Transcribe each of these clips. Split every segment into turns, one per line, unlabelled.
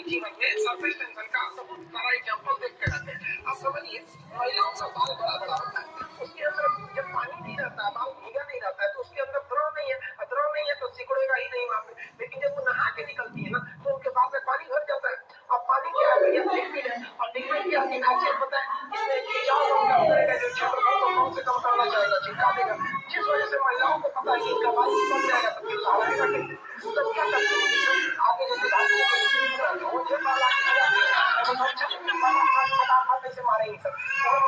जीवन में surface tension का बहुत सारा एग्जाम्पल देखते रहते हैं। आप समझिए, महिलाओं का बाल बड़ा बड़ा होता है, उसके अंदर जब पानी नहीं रहता है, बाल भीगा नहीं रहता है, तो उसके अंदर द्रव नहीं है, द्रव नहीं है तो सिकुड़ेगा ही नहीं वहां पे। लेकिन जब वो नहा के निकलती है ना, तो उनके बाल में पानी भर जाता है। अब पानी क्या है भैया? लिक्विड है, और लिक्विड की आपकी खासियत पता है, इसमें खिंचाव कम करेगा, जो क्षेत्रफल को कम से कम करना चाहेगा, चिपका देगा, जिस वजह से महिलाओं को पता है कि इनका बाल चिपक जाएगा तो फिर लहराएगा कैसे। तब क्या करती है, आगे जैसे भागती है तो ये बाल आगे लगाती है, तो फटाफट ऐसे मारेंगे सब, तो हम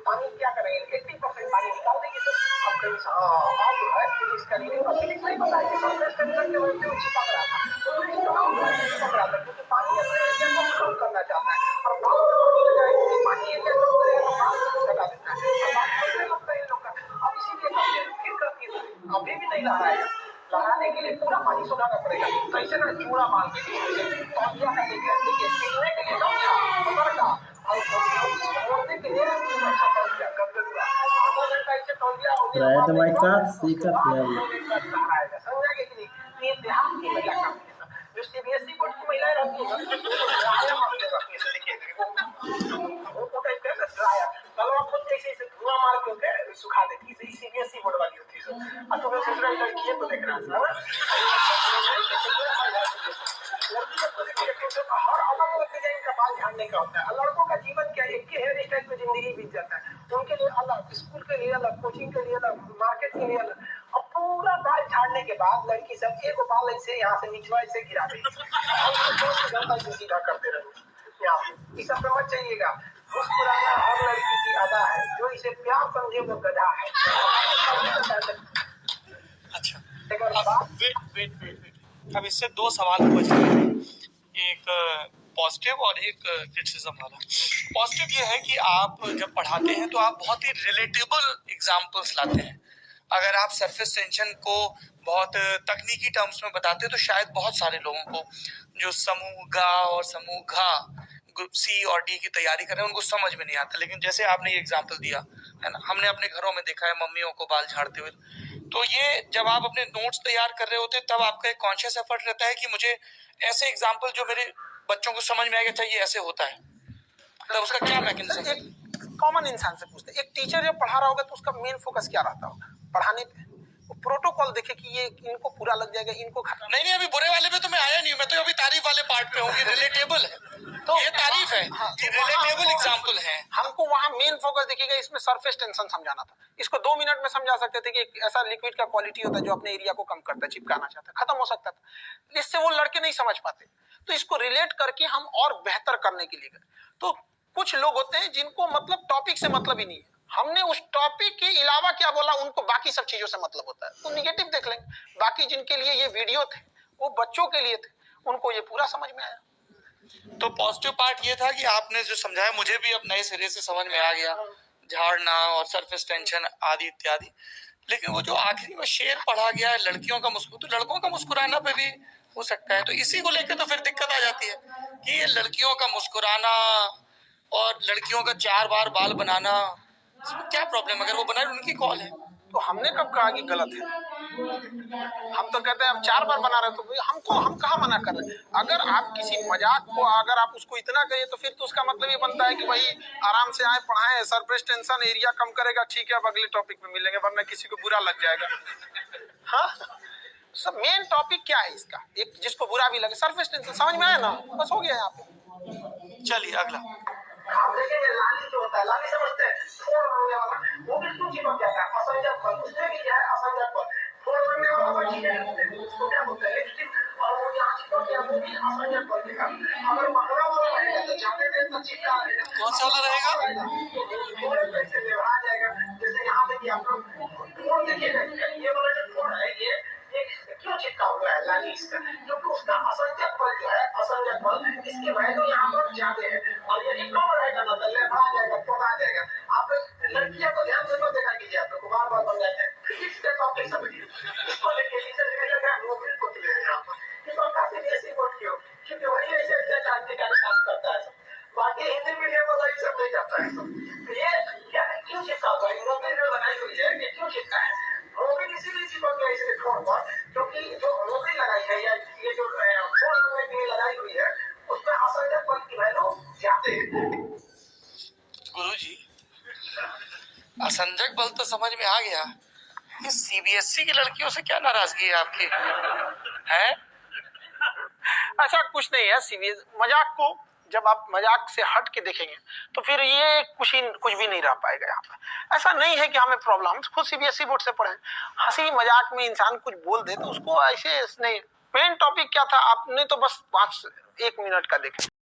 पानी क्या करेंगे, 80% पानी निकाल देंगे सब। अब कहीं अब जो है फिजिक्स का रीडिंग, और फिजिक्स नहीं पता है कि सरफेस टेंशन की वजह से वो चिपक रहा था, तो चिपक रहा था क्योंकि पानी अपने एरिया को कम करना चाहता है, और बाल में पानी लगाएंगे, पानी एरिया कम करेगा तो बाल को लगा देता है, और बाल फटने लगता है इन लोग का। अब इसीलिए करते हैं, फिर करती है, अभी भी नहीं लहराएगा, लहराने के लिए पूरा पानी सुखाना पड़ेगा। तो ऐसे ना चूड़ा मान के तौलिया का देखिए पीने के लिए गमछा पकड़ का, और मोड़ने के लिए अच्छा तौलिया करते हुआ आधा घंटा ऐसे तौलिया उसके बाद लहराएगा। समझाएगा कि नहीं? ये देहात की महिला काम है। जो सीबीएसई बोर्ड की महिलाएं रहती है ड्रायर मारते रहती है, देखिए वो टाइप का ड्रायर, मतलब आप खुद ऐसे ऐसे धुआं मार के सुखा देती है, सीबीएसई बोर्ड वाली होती है। अब तो मैं सोच रहा हूँ लड़की है तो देख रहा है हर अलग अलग डिजाइन का बाल झाड़ने का होता है। लड़कों का जीवन क्या है, एक ही हेयर स्टाइल में जिंदगी बीत जाता है, तो उनके लिए अलग, स्कूल के लिए अलग, कोचिंग के लिए अलग, मार्केट के लिए अलग। और पूरा बाल झाड़ने के बाद लड़की सब एक बाल ऐसे यहाँ से निचवा ऐसे गिरा देगी, सीधा करते रहे। ये सब समझ जाइएगा, मुस्कुराना हर लड़की की अदा है, जो इसे प्यार समझे वो गधा है।
अच्छा, वेट अब इससे दो सवाल बच गए, एक पॉजिटिव और एक क्रिटिसिज्म वाला। पॉजिटिव ये है कि आप जब पढ़ाते हैं तो आप बहुत ही रिलेटेबल एग्जांपल्स लाते हैं। अगर आप सरफेस टेंशन को बहुत तकनीकी टर्म्स में बताते हैं तो शायद बहुत सारे लोगों को जो समूह गा और समूह घा ग्रुप सी और डी की तैयारी कर रहे हैं उनको समझ में नहीं आता। लेकिन जैसे आपने ये एग्जांपल दिया है ना, हमने अपने घरों में देखा है मम्मियों को बाल झाड़ते हुए। तो ये जब आप अपने नोट्स तैयार कर रहे होते हैं तब आपका एक कॉन्शियस एफर्ट रहता है कि मुझे ऐसे एग्जांपल जो मेरे बच्चों को समझ में आएगा चाहिए, ऐसे होता है, मतलब उसका क्या मैकेनिज्म है?
कॉमन इंसान से पूछते हैं, एक टीचर जब पढ़ा रहा होगा तो उसका मेन फोकस क्या रहता होगा पढ़ाने पे? प्रोटोकॉल देखे कि ये इनको पूरा लग जाएगा, इनको
नहीं अभी बुरे वाले पे तो मैं आया नहीं, मैं तो अभी तारीफ वाले पार्ट पे हूँ। ये रिलेटेबल है, तो ये तारीफ है, ये रिलेटेबल एग्जांपल है।
हमको वहाँ मेन फोकस देखिएगा, इसमें सरफेस टेंशन समझाना था। इसको 2 मिनट में समझा सकते थे कि एक ऐसा लिक्विड का क्वालिटी होता है जो अपने एरिया को कम करता है, चिपकाना चाहता है, खत्म हो सकता था। इससे वो लड़के नहीं समझ पाते, तो इसको रिलेट करके हम और बेहतर करने के लिए गए। तो कुछ लोग होते हैं जिनको मतलब टॉपिक से मतलब ही नहीं है, हमने उस टॉपिक के अलावा क्या बोला उनको बाकी सब चीजों से मतलब होता है, तो निगेटिव देख लेंगे। बाकी जिनके लिए ये वीडियो थे वो बच्चों के लिए थे, उनको ये पूरा समझ में आया।
तो पॉजिटिव पार्ट ये था कि आपने जो समझाया मुझे भी अब नए सिरे से समझ में आ गया, झाड़ना और सरफेस टेंशन आदि इत्यादि। लेकिन वो जो आखिरी में शेर पढ़ा गया है लड़कियों का मुस्कुराना, तो लड़कों का मुस्कुराना पे भी हो सकता है, तो इसी को लेकर तो फिर दिक्कत आ जाती है कि ये लड़कियों का मुस्कुराना और लड़कियों का 4 बार बाल बनाना, इसमें क्या प्रॉब्लम? अगर वो बनाए उनकी कॉल है।
तो हमने कब कहा कि गलत है? हम तो कहते हैं आप 4 बार बना रहे हो तो हम कहाँ मना कर रहे हैं? अगर आप किसी मजाक को अगर आप उसको इतना करिए तो फिर तो उसका मतलब ये बनता है कि भाई आराम से आए पढ़ाएं, सरफेस टेंशन एरिया कम करेगा, ठीक है अब अगले टॉपिक में मिलेंगे, वरना किसी को बुरा लग जाएगा। हाँ, सब मेन टॉपिक क्या है इसका? एक जिसको बुरा भी लगे, सरफेस टेंशन समझ में आया ना, बस हो गया यहाँ पे।
चलिए अगला।
लाली जो होता है, लाली समझते हैं, फोड़ होने वाला, वो बिल्कुल चिपक जाता है, असंजत पर, उसमें भी क्या है असंजत पर, फोड़ होने वाला चीजें उसको क्या बोलते हैं, लिपस्टिक, और वो यहाँ चिपक गया वो भी असंजत पर दिखा। अगर महंगा वाला रहेगा तो ज्यादा देर तक चिपका रहेगा।
कौन सा वाला रहेगा?
थोड़े पैसे में आ जाएगा। जैसे यहाँ देखिए आप लोग फोड़ देखिएगा, ये वाला जो फोड़ है ये क्यों चिपका हुआ है लाली इसका, क्योंकि उसका असंजत बल जो है, असंजत बल इसकी वैल्यू यहाँ पर ज्यादा है, और यदि कम रहेगा ना तो लेफा आ जाएगा, टोटा आ जाएगा। आप लड़कियां को ध्यान से देखा कीजिए, आप लोग बार बार बन जाते हैं फिजिक्स के टॉपिक समझिए, इसको लेके इसे नोबेल को ले रहे हैं इसको काफी ऐसी बोल क्यों, क्योंकि वही ऐसे ऐसे क्रांतिकारी काम करता है, बाकी हिंदी मीडियम वाला ये सब नहीं करता है। तो ये क्या है, क्यों चिपका हुआ है? नोबेल में बनाई हुई है कि क्यों चिपका है? नोबेल इसीलिए चिपक गया इसके छोड़ पर, क्योंकि जो नोबेल लगाई है या ये जो फोड़ लगाई हुई है उसमें
असंजक बल तो समझ में आ गया, इस सीबीएसई की लड़कियों से क्या नाराजगी है आपकी? है
अच्छा कुछ नहीं है, सीबीएस मजाक को जब आप मजाक से हट के देखेंगे तो फिर ये कुछ भी नहीं रह पाएगा यहाँ पे। ऐसा नहीं है कि हमें प्रॉब्लम, हम खुद सीबीएसई बोर्ड से पढ़े, हंसी मजाक में इंसान कुछ बोल दे तो उसको ऐसे नहीं। मेन टॉपिक क्या था आपने तो बस 1 मिनट का देखा।